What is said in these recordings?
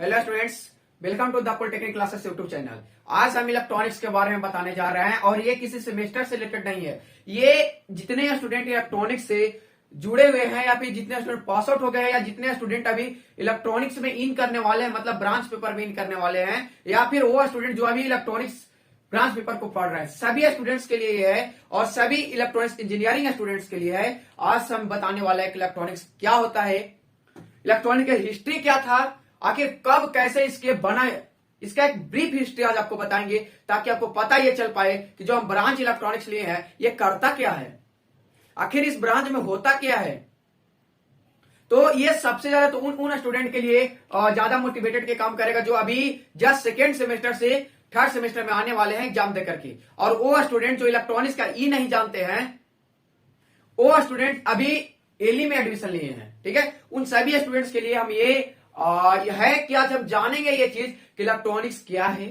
Hello students, welcome to the polytechnic classes YouTube channel. आज हम electronics के बारे में बताने जा रहे हैं और ये किसी सेमेस्टर से रिलेटेड नहीं है। ये जितने स्टूडेंट इलेक्ट्रॉनिक्स से जुड़े हुए हैं या फिर जितने स्टूडेंट पास आउट हो गए हैं या जितने स्टूडेंट अभी इलेक्ट्रॉनिक्स में इन करने वाले हैं, मतलब ब्रांच पेपर में इन करने वाले हैं, या फिर वो स्टूडेंट जो अभी इलेक्ट्रॉनिक्स ब्रांच पेपर को पढ़ रहे हैं, सभी स्टूडेंट्स के लिए ये है और सभी इलेक्ट्रॉनिक्स इंजीनियरिंग स्टूडेंट्स के लिए है। आज हम बताने वाले हैं कि इलेक्ट्रॉनिक्स क्या होता है, इलेक्ट्रॉनिक की हिस्ट्री क्या था, आखिर कब कैसे इसके बना, इसका एक ब्रीफ हिस्ट्री आज आपको बताएंगे ताकि आपको पता ये चल पाए कि जो हम ब्रांच इलेक्ट्रॉनिक्स लिए हैं ये करता क्या है, आखिर इस ब्रांच में होता क्या है। तो ये सबसे ज्यादा तो उन स्टूडेंट के लिए ज्यादा मोटिवेटेड के काम करेगा जो अभी जस्ट सेकेंड सेमेस्टर से थर्ड सेमेस्टर में आने वाले हैं एग्जाम देकर के, और वो स्टूडेंट जो इलेक्ट्रॉनिक्स का ई नहीं जानते हैं, वो स्टूडेंट अभी एली में एडमिशन लिए हैं। ठीक है, उन सभी स्टूडेंट्स के लिए हम ये है कि आज हम जानेंगे ये चीज कि इलेक्ट्रॉनिक्स क्या है,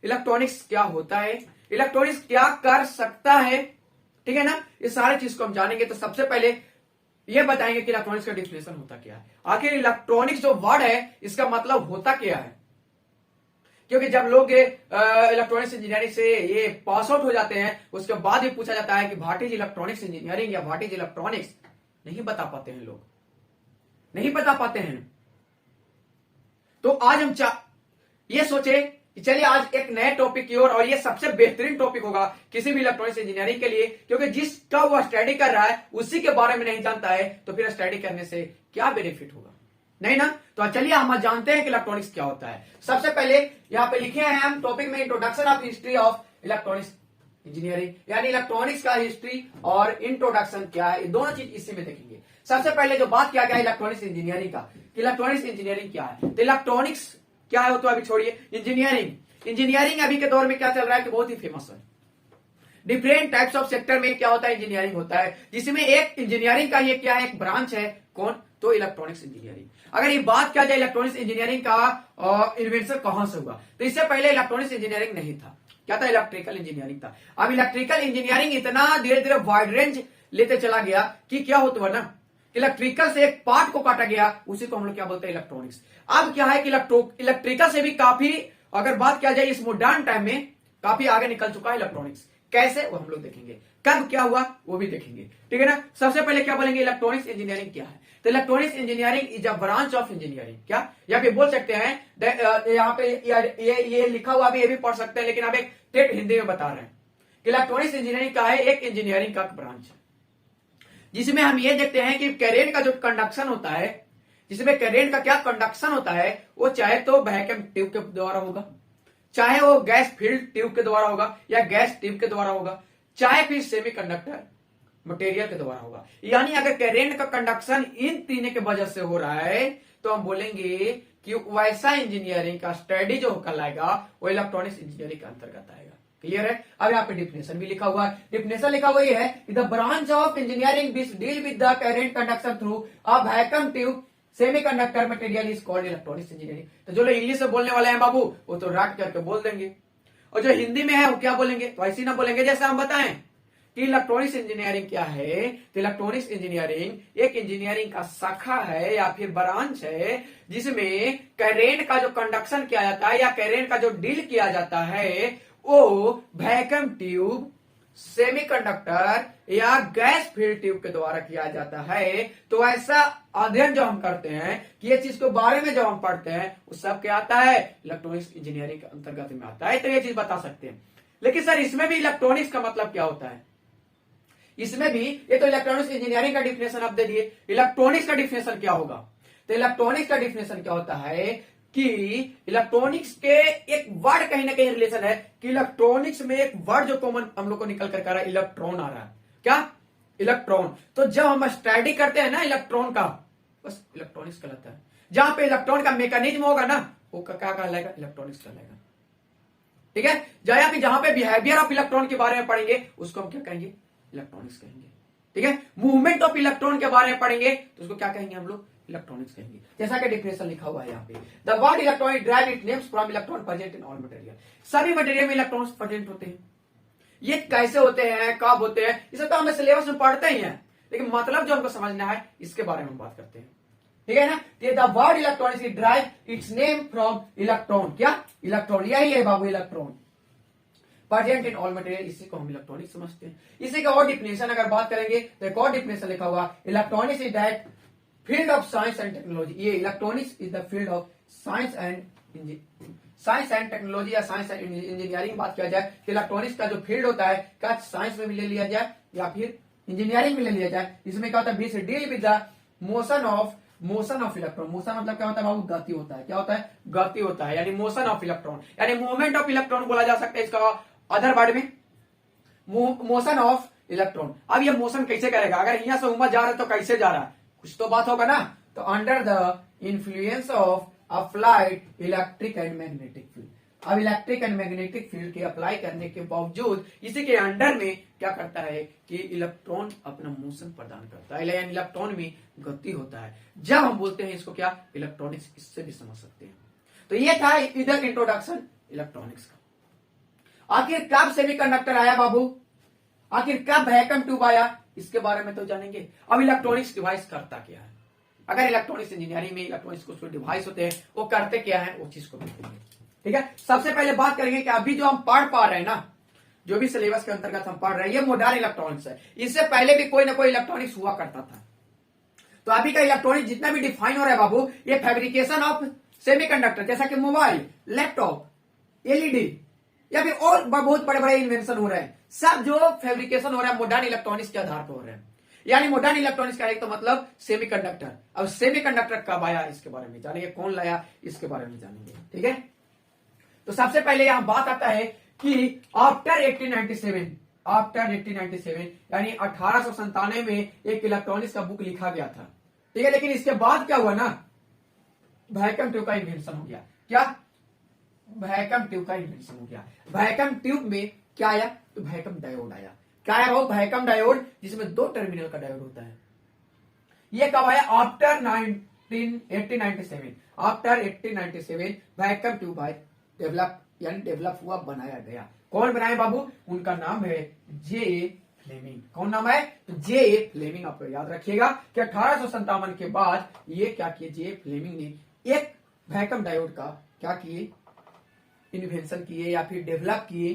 इलेक्ट्रॉनिक्स क्या होता है, इलेक्ट्रॉनिक्स क्या कर सकता है। ठीक है ना, ये सारे चीज को हम जानेंगे। तो सबसे पहले ये बताएंगे कि इलेक्ट्रॉनिक्स का डिफिनेशन होता क्या है, आखिर इलेक्ट्रॉनिक्स जो वर्ड है इसका मतलब होता क्या है। क्योंकि जब लोग इलेक्ट्रॉनिक्स इंजीनियरिंग से ये पास आउट हो जाते हैं उसके बाद भी पूछा जाता है कि व्हाट इज इलेक्ट्रॉनिक्स इंजीनियरिंग या व्हाट इज इलेक्ट्रॉनिक्स, नहीं बता पाते हैं लोग, नहीं बता पाते हैं। तो आज हम ये सोचे कि चलिए आज एक नए टॉपिक की ओर, और ये सबसे बेहतरीन टॉपिक होगा किसी भी इलेक्ट्रॉनिक्स इंजीनियरिंग के लिए, क्योंकि जिसका वो स्टडी कर रहा है उसी के बारे में नहीं जानता है तो फिर स्टडी करने से क्या बेनिफिट होगा, नहीं ना। तो चलिए हम जानते हैं कि इलेक्ट्रॉनिक्स क्या होता है। सबसे पहले यहां पे लिखे हैं हम टॉपिक में introduction of history of electronics engineering, यानी इलेक्ट्रॉनिक्स का हिस्ट्री और इंट्रोडक्शन क्या है, ये दोनों चीज इसी में देखेंगे। सबसे पहले जो बात किया गया इलेक्ट्रॉनिक्स इंजीनियरिंग का, इलेक्ट्रॉनिक्स इंजीनियरिंग क्या है, तो इलेक्ट्रॉनिक्स क्या है वो तो अभी छोड़िए, इंजीनियरिंग अभी के दौर में क्या चल रहा है कि बहुत ही फेमस है। डिफरेंट टाइप्स ऑफ सेक्टर में क्या होता है, इंजीनियरिंग होता है, जिसमें एक इंजीनियरिंग का ये क्या है, एक ब्रांच है, कौन, तो इलेक्ट्रॉनिक्स इंजीनियरिंग। अगर ये बात किया जाए इलेक्ट्रॉनिक्स इंजीनियरिंग का इन्वेंशन कहां से हुआ, तो इससे पहले इलेक्ट्रॉनिक्स इंजीनियरिंग नहीं था, क्या था, इलेक्ट्रिकल इंजीनियरिंग था। अब इलेक्ट्रिकल इंजीनियरिंग इतना धीरे धीरे वाइड रेंज लेते चला गया कि क्या होता है ना, इलेक्ट्रिकल से एक पार्ट को काटा गया, उसी को हम लोग क्या बोलते हैं, इलेक्ट्रॉनिक्स। अब क्या है कि इलेक्ट्रिकल से भी काफी, अगर बात किया जाए इस मॉडर्न टाइम में काफी आगे निकल चुका है इलेक्ट्रॉनिक्स। कैसे वो हम लोग देखेंगे, कब क्या हुआ वो भी देखेंगे। ठीक है ना, सबसे पहले क्या बोलेंगे, इलेक्ट्रॉनिक्स इंजीनियरिंग क्या है, तो electronics engineering is a branch of engineering. क्या, या फिर बोल सकते हैं यहाँ पे ये लिखा हुआ भी, ये भी पढ़ सकते हैं, लेकिन आप एक टेट हिंदी में बता रहे हैं कि इलेक्ट्रॉनिक्स इंजीनियरिंग का है, एक इंजीनियरिंग का ब्रांच है जिसमें हम ये देखते हैं कि करेंट का जो कंडक्शन होता है, जिसमें करेंट का क्या कंडक्शन होता है, वो चाहे तो वैक्यूम ट्यूब के द्वारा होगा, चाहे वो गैस फील्ड ट्यूब के द्वारा होगा या गैस ट्यूब के द्वारा होगा, चाहे फिर सेमीकंडक्टर मटेरियल के द्वारा होगा। यानी अगर करेंट का कंडक्शन इन तीनों के वजह से हो रहा है तो हम बोलेंगे कि वैसा इंजीनियरिंग का स्टडी जो कहलाएगा वो इलेक्ट्रॉनिक्स इंजीनियरिंग के अंतर्गत आएगा। क्लियर है। अब यहाँ पे डिफिनेशन भी लिखा हुआ है, डिफिनेशन लिखा हुआ ये है कि the branch of engineering which deal with the current conduction through a vacuum tube semiconductor material is called electronics engineering. तो जो लोग इंग्लिश में बोलने वाले हैं बाबू वो तो रट करके बोल देंगे, और जो हिंदी में है वो क्या बोलेंगे, तो ऐसी ना बोलेंगे जैसे हम बताएं कि इलेक्ट्रॉनिक्स इंजीनियरिंग क्या है। तो इलेक्ट्रॉनिक्स इंजीनियरिंग एक इंजीनियरिंग का शाखा है या फिर ब्रांच है जिसमें करेंट का जो कंडक्शन किया जाता है या करेंट का जो डील किया जाता है वो वैक्यूम ट्यूब, सेमीकंडक्टर या गैस फील्ड ट्यूब के द्वारा किया जाता है। तो ऐसा अध्ययन जो हम करते हैं कि ये चीज के बारे में जो हम पढ़ते हैं वो सब क्या आता है, इलेक्ट्रॉनिक्स इंजीनियरिंग के अंतर्गत में आता है। तो ये चीज बता सकते हैं। लेकिन सर इसमें भी इलेक्ट्रॉनिक्स का मतलब क्या होता है, इसमें भी ये तो इलेक्ट्रॉनिक्स इंजीनियरिंग का डिफिनेशन आप दे दिए, इलेक्ट्रॉनिक्स का डिफिनेशन क्या होगा, तो इलेक्ट्रॉनिक्स का डिफिनेशन क्या होता है कि इलेक्ट्रॉनिक्स के एक वर्ड कहीं ना कहीं रिलेशन है कि इलेक्ट्रॉनिक्स में एक वर्ड जो कॉमन हम लोग को निकल कर आ रहा है, इलेक्ट्रॉन आ रहा है, क्या, इलेक्ट्रॉन। तो जब हम स्टडी करते हैं ना इलेक्ट्रॉन का, बस इलेक्ट्रॉनिक्स कहलाता है। जहां पे इलेक्ट्रॉन का मैकेनिज्म होगा ना वो क्या कहलाएगा, इलेक्ट्रॉनिक्स कहलाएगा। ठीक है, जहां पे बिहेवियर ऑफ इलेक्ट्रॉन के बारे में पढ़ेंगे उसको हम क्या कहेंगे, इलेक्ट्रॉनिक्स कहेंगे। ठीक है, मूवमेंट ऑफ इलेक्ट्रॉन के बारे में पढ़ेंगे तो उसको क्या कहेंगे हम लोग, इलेक्ट्रॉनिक्स कहेंगे। जैसा कि डिफिनेशन लिखा हुआ है यहाँ पे, the word electronic drive it names from electron present in all material. सभी मटेरियल में इलेक्ट्रॉन्स प्रेजेंट होते हैं। ये कैसे होते हैं, कब होते हैं, इसे तो हमें सिलेबस में पढ़ते ही हैं, लेकिन मतलब जो हमको समझना है इसके बारे में बात करते हैं। ठीक है ना। The word electronics is drive its name from electron, क्या इलेक्ट्रॉन, यही है बाबू electron, present in all material, इसी को हम इलेक्ट्रॉनिक्स समझते हैं। इसी का और डिफिनेशन अगर बात करेंगे तो एक और डिफिनेशन लिखा हुआ, electronics is that field of science and technology, ये electronics is the field of science and technology या साइंस एंड इंजीनियरिंग बात किया जाए कि इलेक्ट्रॉनिक्स का जो फील्ड होता है क्या साइंस में भी ले लिया जाए या फिर इंजीनियरिंग में ले लिया जाए। इसमें क्या होता है, बी से deal with the motion of electron. Motion मतलब क्या होता है बाबू, गति होता है, क्या होता है, गति होता है, यानी मोशन ऑफ इलेक्ट्रॉन, यानी मूवमेंट ऑफ इलेक्ट्रॉन बोला जा सकता है इसका अदर वर्ड में, मोशन ऑफ इलेक्ट्रॉन। अब ये मोशन कैसे करेगा, अगर यहां से उमर जा रहा है तो कैसे जा रहा है, कुछ तो बात होगा ना। तो under the influence of applied electric and magnetic field, अब इलेक्ट्रिक एंड मैग्नेटिक फील्ड के अप्लाई करने के बावजूद इसी के अंडर में क्या करता है कि इलेक्ट्रॉन अपना मोशन प्रदान करता है, यानी इलेक्ट्रॉन में गति होता है। जब हम बोलते हैं इसको क्या, इलेक्ट्रॉनिक्स, इससे भी समझ सकते हैं। तो ये था इधर इंट्रोडक्शन इलेक्ट्रॉनिक्स का। आखिर कब सेमीकंडक्टर आया बाबू, आखिर कब वैक्यूम ट्यूब आया, इसके बारे में तो जानेंगे। अब इलेक्ट्रॉनिक्स डिवाइस करता क्या है, अगर इलेक्ट्रॉनिक्स इंजीनियरिंग में इलेक्ट्रॉनिक्स कुछ डिवाइस होते हैं वो करते क्या है, वो चीज को देखेंगे। ठीक है, सबसे पहले बात करेंगे कि अभी जो हम पढ़ पा रहे हैं ना, जो भी सिलेबस के अंतर्गत हम पढ़ रहे हैं, ये मॉडर्न इलेक्ट्रॉनिक्स है। इससे पहले भी कोई ना कोई इलेक्ट्रॉनिक्स हुआ करता था। तो अभी का इलेक्ट्रॉनिक्स जितना भी डिफाइन हो रहा है बाबू, ये फैब्रिकेशन ऑफ सेमीकंडक्टर, जैसा कि मोबाइल, लैपटॉप, एलईडी या फिर और बहुत बड़े बड़े इन्वेंशन हो रहे हैं, सब जो फैब्रिकेशन हो रहा है मॉडर्न इलेक्ट्रॉनिक्स के आधार पर हो रहे हैं। यानी मॉडर्न इलेक्ट्रॉनिक्स का एक तो मतलब सेमीकंडक्टर। अब सेमीकंडक्टर कब आया इसके बारे में जानेंगे, कौन लाया इसके बारे में जानेंगे। ठीक है, तो सबसे पहले यहां बात आता है कि आफ्टर 1897 यानी 1897 में एक इलेक्ट्रॉनिक्स का बुक लिखा गया था। ठीक है, लेकिन इसके बाद क्या हुआ ना, वैक्यूम ट्यूब का इन्वेंशन हो गया। क्या, वैक्यूम ट्यूब का इन्वेंशन हो गया। वैक्यूम ट्यूब में क्या आया, तो वैक्यूम डायोड आया। क्या है वो, वैक्यूम डायोड, जिसमें 2 टर्मिनल का डायोड होता है। ये कब आया, आफ्टर 1897, आफ्टर 1897 वैक्यूम ट्यूब आए, डेवलप हुआ, बनाया गया। कौन बनाए बाबू, उनका नाम है जे फ्लेमिंग। कौन नाम है, तो जे फ्लेमिंग। आप याद रखिएगा कि 1857 के बाद ये क्या किए, जे फ्लेमिंग ने एक वैक्यूम डायोड का क्या किए, इन्वेंशन किए या फिर डेवलप किए।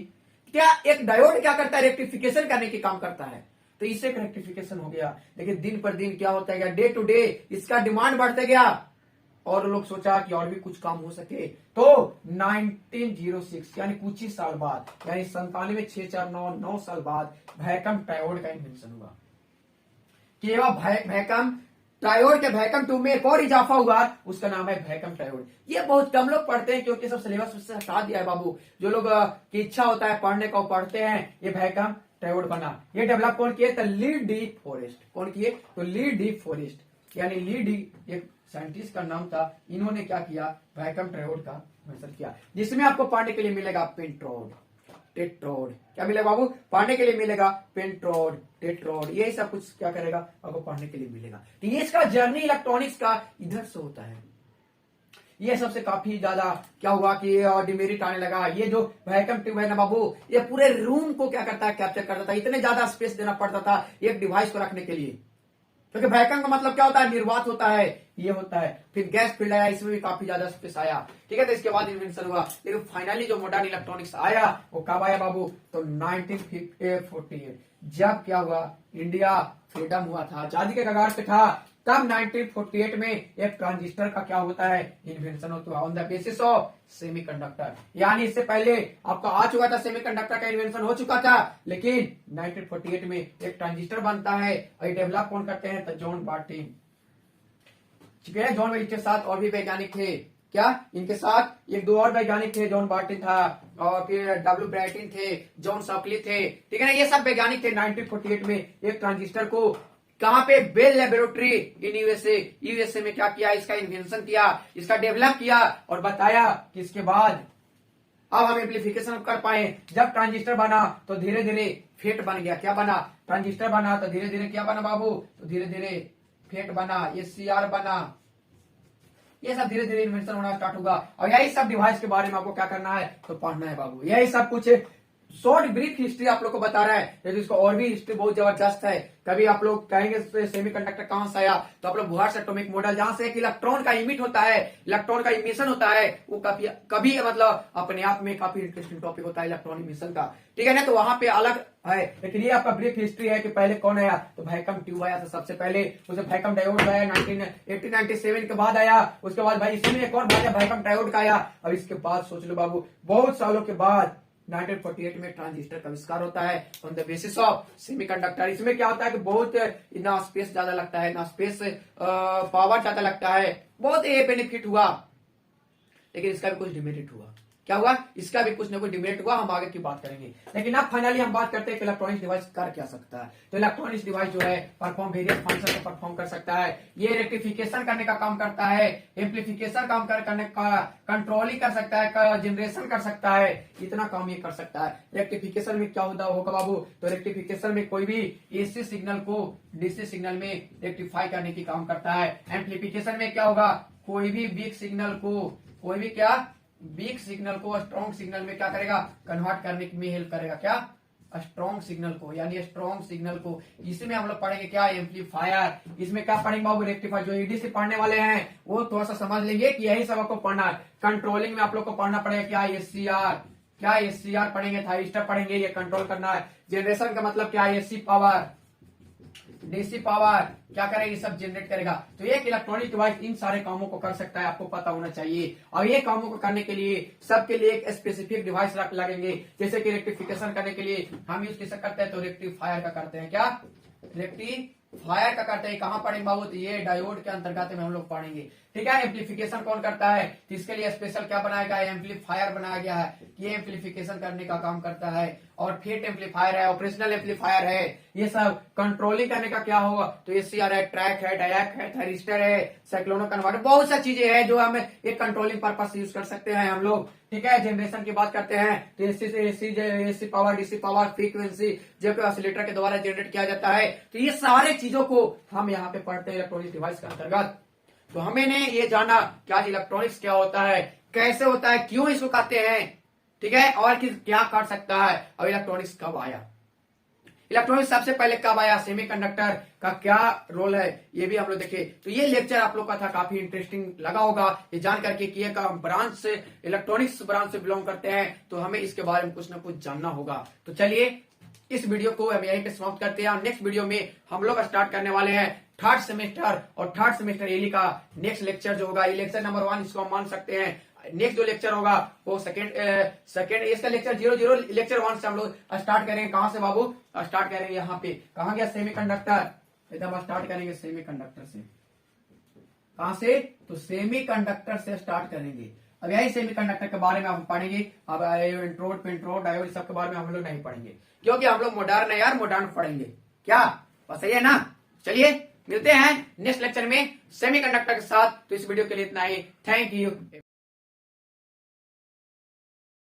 क्या एक डायोड क्या करता है, रेक्टिफिकेशन करने के काम करता है। तो इससे रेक्टिफिकेशन हो गया, लेकिन दिन पर दिन क्या होता गया, डे टू डे इसका डिमांड बढ़ते गया और लोग सोचा कि और भी कुछ काम हो सके। तो 1906 यानी कुछ ही साल बाद, यानी 97, 649 साल बाद वैक्यूम डायोड का इन्वेंशन हुआ। केवल वैक्यूम डायोड के वैक्यूम ट्यूब में एक और इजाफा हुआ, उसका नाम है वैक्यूम डायोड। ये बहुत कम लोग पढ़ते हैं क्योंकि सब सिलेबस से हटा दिया है बाबू। जो लोग की इच्छा होता है पढ़ने को पढ़ते हैं। ये वैक्यूम डायोड बना, ये डेवलप कौन किए, तो ली डी फॉरेस्ट। कौन किए, तो ली डी फॉरेस्ट, यानी ली डी एक साइंटिस्ट का नाम था। इन्होंने क्या किया, वैक्यूम डायोड का इन्वेंशन किया, जिसमें आपको पढ़ने के लिए मिलेगा पेंट्रोड, टेट्रोड। क्या मिलेगा बाबू, पढ़ने के लिए मिलेगा पेंट्रोड, टेट्रोड, यही सब कुछ क्या करेगा आपको पढ़ने के लिए मिलेगा। तो ये इसका जर्नी इलेक्ट्रॉनिक्स का इधर से होता है। ये सबसे काफी ज्यादा क्या हुआ कि डिमेरिट आने लगा। ये जो वैक्यूम ट्यूब है ना बाबू, ये पूरे रूम को क्या करता है, कैप्चर करता था। इतने ज्यादा स्पेस देना पड़ता था एक डिवाइस को रखने के लिए, क्योंकि वैक्यूम का मतलब क्या होता है, निर्वात होता है, ये होता है। फिर गैस फील्ड आया, इसमें भी काफी ज्यादा स्पेस आया। ठीक है, तो इसके बाद इन्वेंशन हुआ, लेकिन फाइनली जो मॉडर्न इलेक्ट्रॉनिक्स आया वो कब आया बाबू, तो 1948 जब क्या हुआ, इंडिया फ्रीडम हुआ था, आजादी के कगार पे था, तब 1948 में एक ट्रांजिस्टर का क्या होता है, इन्वेंशन होता है on the basis of semiconductor. यानी इससे पहले आपका आ चुका था, सेमीकंडक्टर का इन्वेंशन हो चुका था, लेकिन 1948 में एक ट्रांजिस्टर बनता है और ये डेवलप कौन करते हैं, तो जॉन बार्टिन। ठीक है, जॉन बार्टिन के साथ और भी वैज्ञानिक थे। क्या, इनके साथ एक दो और वैज्ञानिक थे, जॉन बार्टिन था और फिर डब्ल्यू ब्राइटिन थे, जॉन शॉकली थे। ठीक है ना, ये सब वैज्ञानिक थे। 1948 में एक ट्रांजिस्टर को कहां पे, बेल लेबोरेटरी इन यूएसए में क्या किया, इसका इन्वेंशन किया, इसका डेवलप किया और बताया कि इसके बाद अब हम एम्प्लीफिकेशन कर पाए। जब ट्रांजिस्टर बना तो धीरे धीरे फेट बन गया। क्या बना, ट्रांजिस्टर बना तो धीरे धीरे क्या बना बाबू, तो धीरे धीरे फेट बना, ये सीआर बना, ये सब धीरे धीरे इन्वेंशन होना स्टार्ट होगा। और यही सब डिवाइस के बारे में आपको क्या करना है, तो पढ़ना है बाबू। यही सब कुछ शॉर्ट ब्रीफ हिस्ट्री आप लोग को बता रहा है, लेकिन इसको और भी हिस्ट्री बहुत जबरदस्त है। कभी आप लोग कहेंगे सेमीकंडक्टर कहां से आया, तो आप लोग बोहर्स एटॉमिक मॉडल, जहां से एक इलेक्ट्रॉन का इमिट होता है, इलेक्ट्रॉन का इमिशन होता है, वो कभी मतलब अपने आप में काफी इंटरेस्टिंग टॉपिक होता है इलेक्ट्रॉन इमिशन का, ठीक है ना। तो वहां पे अलग है, लेकिन ये आपका ब्रीफ हिस्ट्री है कि पहले कौन आया, तो वैक्यूम ट्यूब आया था सबसे पहले, उसे वैक्यूम डायोड आया 1897 के बाद आया। उसके बाद भाई इसी में एक और वैक्यूम डायोड का आया। अब इसके बाद सोच लो बाबू, बहुत सालों के बाद 1948 में ट्रांजिस्टर का आविष्कार होता है on the basis of semiconductor. इसमें क्या होता है कि बहुत ना स्पेस ज्यादा लगता है, ना स्पेस पावर ज्यादा लगता है, बहुत ये बेनिफिट हुआ, लेकिन इसका भी कुछ डिमेरिट हुआ। क्या हुआ, इसका भी कुछ ना कुछ डिमेरिट हुआ, हम आगे की बात करेंगे। लेकिन अब फाइनली हम बात करते हैं कि इलेक्ट्रॉनिक्स डिवाइस कर क्या सकता है। तो इलेक्ट्रॉनिक्स डिवाइस जो है परफॉर्म वेरियस फंक्शन को परफॉर्म कर सकता है। ये रेक्टिफिकेशन करने का काम करता है, एम्पलीफिकेशन काम करने का, कंट्रोलिंग कर सकता है, जनरेशन कर सकता है, इतना काम ये कर सकता है। रेक्टिफिकेशन में क्या होगा बाबू, तो रेक्टिफिकेशन में कोई भी एसी सिग्नल को डीसी सिग्नल में रेक्टिफाई करने की काम करता है। एम्पलीफिकेशन में क्या होगा, कोई भी वीक सिग्नल को स्ट्रॉन्ग सिग्नल में क्या करेगा, कन्वर्ट करने में हेल्प करेगा। क्या, स्ट्रॉन्ग सिग्नल को, यानी स्ट्रॉन्ग सिग्नल को। इसी में हम लोग पढ़ेंगे क्या, एम्पलीफायर। इसमें क्या पढ़ेंगे बाबू, रेक्टिफायर। जो ईडी से पढ़ने वाले हैं वो थोड़ा सा समझ लेंगे कि यही सब आपको पढ़ना है। कंट्रोलिंग में आप लोग को पढ़ना पड़ेगा क्या, एससीआर पढ़ेंगे, थाइरिस्टर पढ़ेंगे, ये कंट्रोल करना है। जनरेशन का मतलब क्या, एसी पावर, डीसी पावर क्या करेगा, ये सब जनरेट करेगा। तो एक इलेक्ट्रॉनिक डिवाइस इन सारे कामों को कर सकता है, आपको पता होना चाहिए। और ये कामों को करने के लिए सबके लिए एक स्पेसिफिक डिवाइस लगेंगे। जैसे कि रेक्टिफिकेशन करने के लिए हम यूज किसका करते हैं, तो रेक्टिफायर का करते हैं। क्या, रेक्टिफायर का करते हैं। कहां पढ़ेंगे बाबू, तो ये डायोड के अंतर्गत में हम लोग पढ़ेंगे, ठीक है। एम्पलीफिकेशन कौन करता है, तो इसके लिए स्पेशल क्या बनाया गया है, एम्पलीफायर बनाया गया है, ये एम्पलीफिकेशन करने का काम करता है। और फिट एम्पलीफायर है, ऑपरेशनल एम्पलीफायर है, ये सब कंट्रोलिंग करने का क्या होगा, तो एसीआर है, ट्रैक है, डायक है, थाइरिस्टर है, साइक्लोनो कन्वर्टर, बहुत सा चीजें हैं जो हम एक कंट्रोलिंग पर्पज से यूज कर सकते हैं हम लोग, ठीक है। जनरेशन की बात करते हैं तो AC power, DC power, frequency जो कि ऑसिलेटर के द्वारा जनरेट किया जाता है। तो ये सारे चीजों को हम यहाँ पे पढ़ते हैं इलेक्ट्रॉनिक डिवाइस के अंतर्गत। तो हमने ये जाना कि आज इलेक्ट्रॉनिक्स क्या होता है, कैसे होता है, क्यों इसको कहते हैं, ठीक है, और क्या कर सकता है, और इलेक्ट्रॉनिक्स कब आया। इलेक्ट्रॉनिक्स सबसे पहले कब आया, सेमीकंडक्टर का क्या रोल है, ये भी हम लोग देखे। तो ये लेक्चर आप लोग का था, काफी इंटरेस्टिंग लगा होगा ये जान करके कि एक ब्रांच से, इलेक्ट्रॉनिक्स ब्रांच से बिलोंग करते हैं, तो हमें इसके बारे में कुछ ना कुछ जानना होगा। तो चलिए इस वीडियो को हम यहीं पे समाप्त करते हैं। नेक्स्ट वीडियो में हम लोग स्टार्ट करने वाले हैं थर्ड सेमेस्टर, और थर्ड सेमेस्टर एली का नेक्स्ट लेक्चर जो होगा, ये लेक्चर नंबर 1 इसको हम मान सकते हैं। नेक्स्ट जो लेक्चर होगा वो सेकेंड इसका लेक्चर 00 लेक्चर 1 से हम लोग स्टार्ट करेंगे। कहां से बाबू, स्टार्ट करेंगे यहाँ पे, कहां गया, सेमीकंडक्टर, एकदम स्टार्ट करेंगे सेमीकंडक्टर से। कहां से, तो सेमीकंडक्टर से स्टार्ट करेंगे। अब यही सेमीकंडक्टर के बारे में हम पढ़ेंगे। अब इंट्रोड पेंट्रोड डायोड सब के बारे में हम लोग नहीं पढ़ेंगे, क्योंकि हम लोग मॉडर्न है यार, मॉडर्न पढ़ेंगे। क्या बस सही है ना। चलिए मिलते हैं नेक्स्ट लेक्चर में सेमीकंडक्टर के साथ। तो इस वीडियो के लिए इतना ही, थैंक यू।